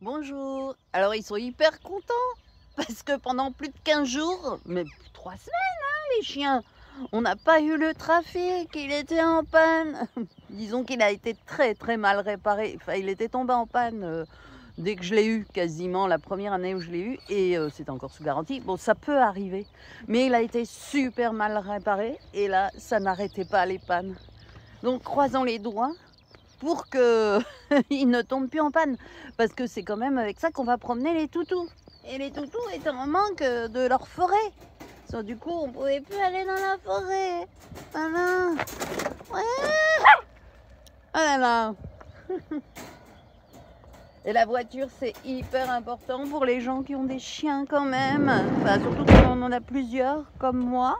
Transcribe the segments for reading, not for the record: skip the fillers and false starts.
Bonjour. Alors ils sont hyper contents parce que pendant plus de 15 jours, mais 3 semaines, les chiens, on n'a pas eu le trafic, il était en panne. Disons qu'il a été très mal réparé. Enfin, il était tombé en panne dès que je l'ai eu, quasiment la première année où je l'ai eu, et c'était encore sous garantie. Bon, ça peut arriver, mais il a été super mal réparé et là, ça n'arrêtait pas les pannes. Donc croisons les doigts pour qu'il ne tombe plus en panne. Parce que c'est quand même avec ça qu'on va promener les toutous. Et les toutous étaient en manque de leur forêt. Donc, du coup, on ne pouvait plus aller dans la forêt. Voilà. Ouais. Oh là là. Et la voiture, c'est hyper important pour les gens qui ont des chiens quand même. Enfin, surtout quand on en a plusieurs, comme moi.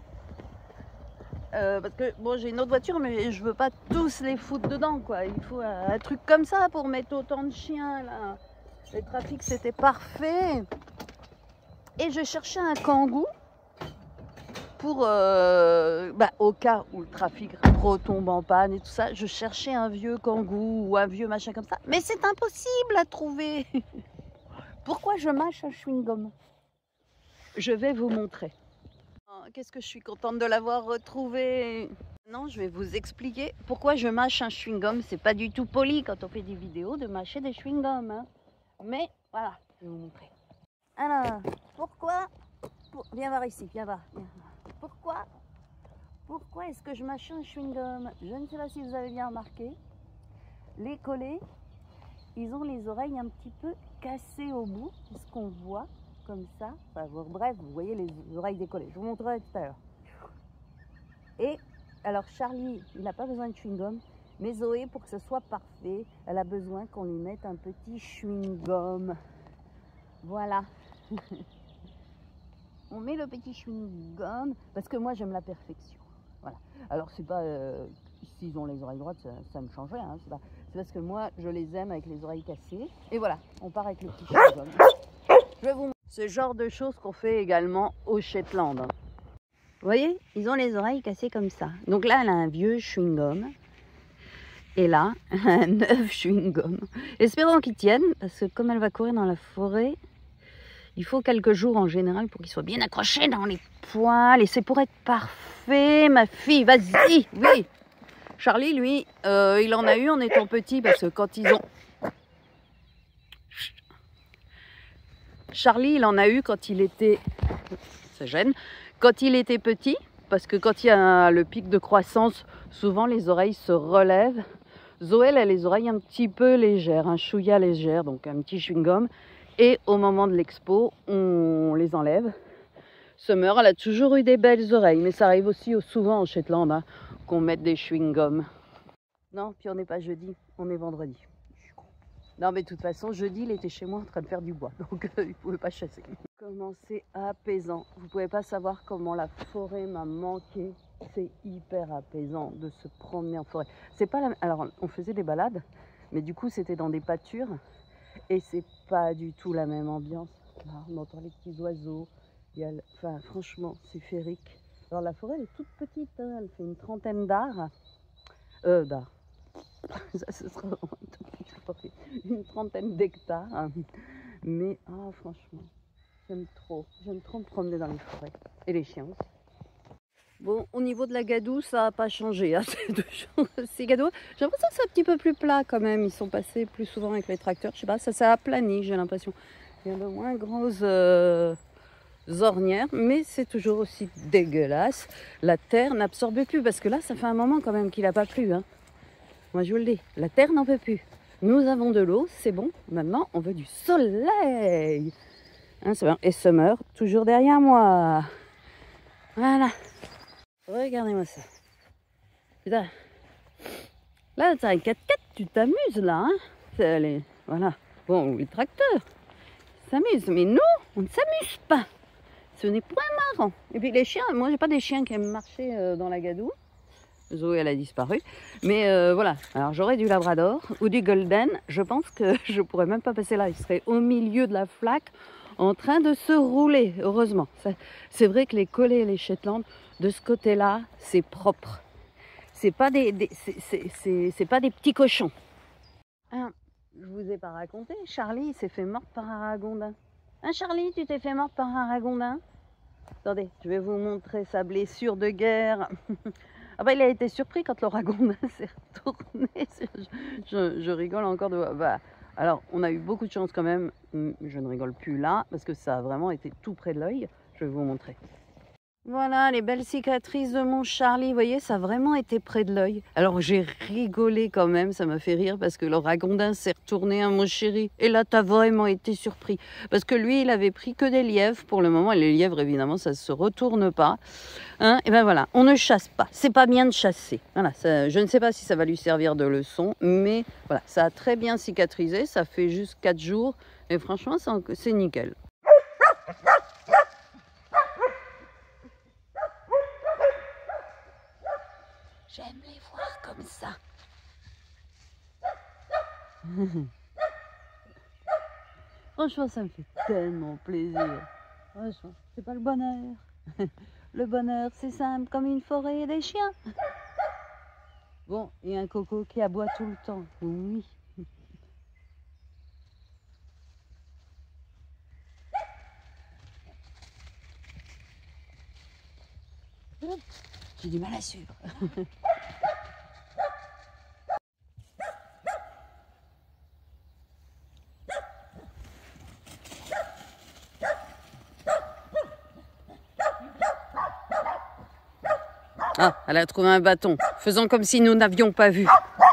Parce que bon, j'ai une autre voiture, mais je veux pas tous les foutre dedans, quoi. Il faut un truc comme ça pour mettre autant de chiens là. Le trafic, c'était parfait. Et je cherchais un kangou pour, au cas où le trafic retombe en panne et tout ça. Je cherchais un vieux kangou ou un vieux machin comme ça, mais c'est impossible à trouver. Pourquoi je mâche un chewing-gum? Je vais vous montrer. Qu'est-ce que je suis contente de l'avoir retrouvé. Non, je vais vous expliquer pourquoi je mâche un chewing-gum. C'est pas du tout poli quand on fait des vidéos de mâcher des chewing-gums. Hein. Mais voilà, je vais vous montrer. Alors, pourquoi viens voir ici, viens voir. Pourquoi est-ce que je mâche un chewing-gum? Je ne sais pas si vous avez bien remarqué. Les collets, ils ont les oreilles un petit peu cassées au bout. C'est ce qu'on voit. Comme ça, enfin, bref, vous voyez les oreilles décollées. Je vous montrerai tout à l'heure. Et alors Charlie, il n'a pas besoin de chewing-gum, mais Zoé, pour que ce soit parfait, elle a besoin qu'on lui mette un petit chewing-gum. Voilà. On met le petit chewing-gum parce que moi j'aime la perfection. Voilà. Alors c'est pas s'ils ont les oreilles droites, ça me change rien. Hein. C'est parce que moi je les aime avec les oreilles cassées. Et voilà, on part avec le petit chewing-gum. Je vais vous montrer ce genre de choses qu'on fait également au Shetland. Vous voyez, ils ont les oreilles cassées comme ça. Donc là, elle a un vieux chewing-gum. Et là, un neuf chewing-gum. Espérons qu'ils tiennent, parce que comme elle va courir dans la forêt, il faut quelques jours en général pour qu'ils soient bien accrochés dans les poils. Et c'est pour être parfait, ma fille. Vas-y, oui. Charlie, lui, il en a eu en étant petit, parce que quand ils ont... Charlie, il en a eu quand il était... Ça gêne. Quand il était petit, parce que quand il y a le pic de croissance, souvent les oreilles se relèvent. Zoé, elle a les oreilles un petit peu légères, un chouïa légère, donc un petit chewing-gum. Et au moment de l'expo, on les enlève. Summer, elle a toujours eu des belles oreilles, mais ça arrive aussi souvent en Shetland hein, qu'on mette des chewing-gums. Non, puis on n'est pas jeudi, on est vendredi. Non, mais de toute façon, jeudi, il était chez moi en train de faire du bois, donc il ne pouvait pas chasser. Comment c'est apaisant. Vous ne pouvez pas savoir comment la forêt m'a manqué. C'est hyper apaisant de se promener en forêt. C'est pas la... Alors, on faisait des balades, mais du coup, c'était dans des pâtures. Et c'est pas du tout la même ambiance. Là, on entend les petits oiseaux. Enfin, franchement, c'est féerique. Alors, la forêt, elle est toute petite. Hein. Elle fait une trentaine d'arts. Ça, ce sera une trentaine d'hectares. Hein. Mais, franchement... J'aime trop me promener dans les forêts. Et les chiens aussi. Bon, au niveau de la gadoue, ça n'a pas changé. Hein, ces gadous, j'ai l'impression que c'est un petit peu plus plat quand même. Ils sont passés plus souvent avec les tracteurs. Je sais pas, ça s'est aplani, j'ai l'impression. Il y a de moins grosses ornières, mais c'est toujours aussi dégueulasse. La terre n'absorbe plus, parce que là, ça fait un moment quand même qu'il n'a pas plu. Hein. Moi, je vous le dis, la terre n'en peut plus. Nous avons de l'eau, c'est bon. Maintenant, on veut du soleil. Hein, et Summer, toujours derrière moi. Voilà. Regardez-moi ça. Putain. Là, t'as un 4x4, tu t'amuses là. Hein voilà. Bon, les tracteurs s'amusent. Mais nous, on ne s'amuse pas. Ce n'est point marrant. Et puis les chiens, moi, j'ai pas des chiens qui aiment marcher dans la gadoue. Zoé, elle a disparu. Mais voilà. Alors, j'aurais du labrador ou du golden. Je pense que je pourrais même pas passer là. Il serait au milieu de la flaque. En train de se rouler, heureusement. C'est vrai que les collets et les Shetland, de ce côté-là, c'est propre. C'est pas des petits cochons. Hein, je vous ai pas raconté, Charlie s'est fait mordre par un ragondin. Hein Charlie, tu t'es fait mordre par un ragondin? Attendez, je vais vous montrer sa blessure de guerre. Ah bah il a été surpris quand le ragondin s'est retourné. Je rigole encore de... Bah, alors on a eu beaucoup de chance quand même. Je ne rigole plus là parce que ça a vraiment été tout près de l'œil. Je vais vous montrer. Voilà les belles cicatrices de mon Charlie. Vous voyez, ça a vraiment été près de l'œil. Alors j'ai rigolé quand même, ça m'a fait rire parce que le ragondin s'est retourné à mon chéri. Et là, t'as vraiment été surpris. Parce que lui, il avait pris que des lièvres pour le moment. Et les lièvres, évidemment, ça ne se retourne pas. Hein, et ben voilà, on ne chasse pas. C'est pas bien de chasser. Voilà, ça, je ne sais pas si ça va lui servir de leçon. Mais voilà, ça a très bien cicatrisé. Ça fait juste 4 jours. Et franchement, c'est nickel. J'aime les voir comme ça. Franchement, ça me fait tellement plaisir. Franchement, c'est pas le bonheur. Le bonheur, c'est simple comme une forêt et des chiens. Bon, il y a un coco qui aboie tout le temps. Oui. J'ai du mal à suivre. Ah, elle a trouvé un bâton. Faisons comme si nous n'avions pas vu.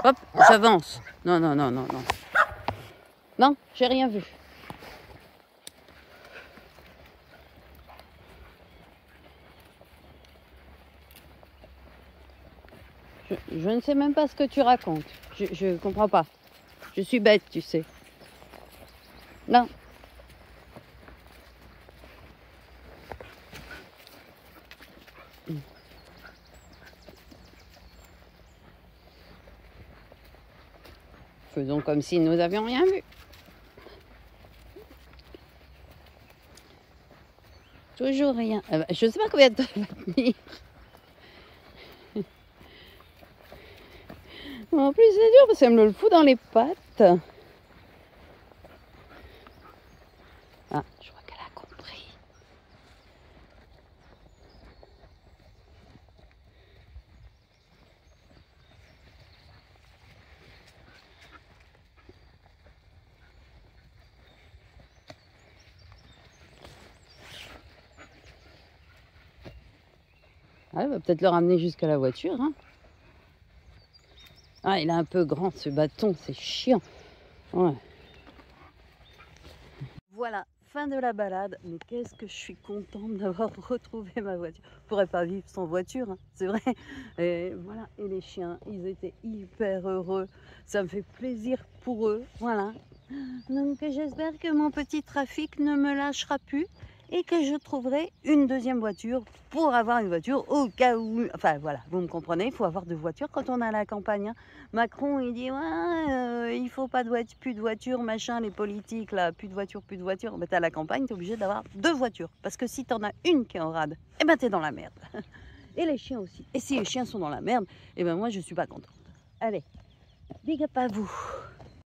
Hop, j'avance. Non, non, non, non, non. Non, j'ai rien vu. Je ne sais même pas ce que tu racontes. Je ne comprends pas. Je suis bête, tu sais. Non. Faisons comme si nous n'avions rien vu. Toujours rien. Je ne sais pas combien de temps elle va tenir. En plus, c'est dur parce qu'elle me le fout dans les pattes. Ah, je crois qu'elle a compris. Ah, elle va peut-être le ramener jusqu'à la voiture. Hein. Ah, il est un peu grand ce bâton, c'est chiant. Ouais. Voilà, fin de la balade. Mais qu'est-ce que je suis contente d'avoir retrouvé ma voiture. Je ne pourrais pas vivre sans voiture, hein, c'est vrai. Et voilà, et les chiens, ils étaient hyper heureux. Ça me fait plaisir pour eux. Voilà. Donc j'espère que mon petit trafic ne me lâchera plus. Et que je trouverai une deuxième voiture pour avoir une voiture au cas où... Enfin voilà, vous me comprenez, il faut avoir deux voitures quand on est à la campagne. Hein. Macron, il dit, ouais, il faut pas plus de voitures, machin, les politiques, là, plus de voitures, plus de voitures. Mais t'es à la campagne, t'es obligé d'avoir deux voitures. Parce que si t'en as une qui est en rade, eh ben t'es dans la merde. Et les chiens aussi. Et si les chiens sont dans la merde, eh ben moi je suis pas contente. Allez, big up à vous.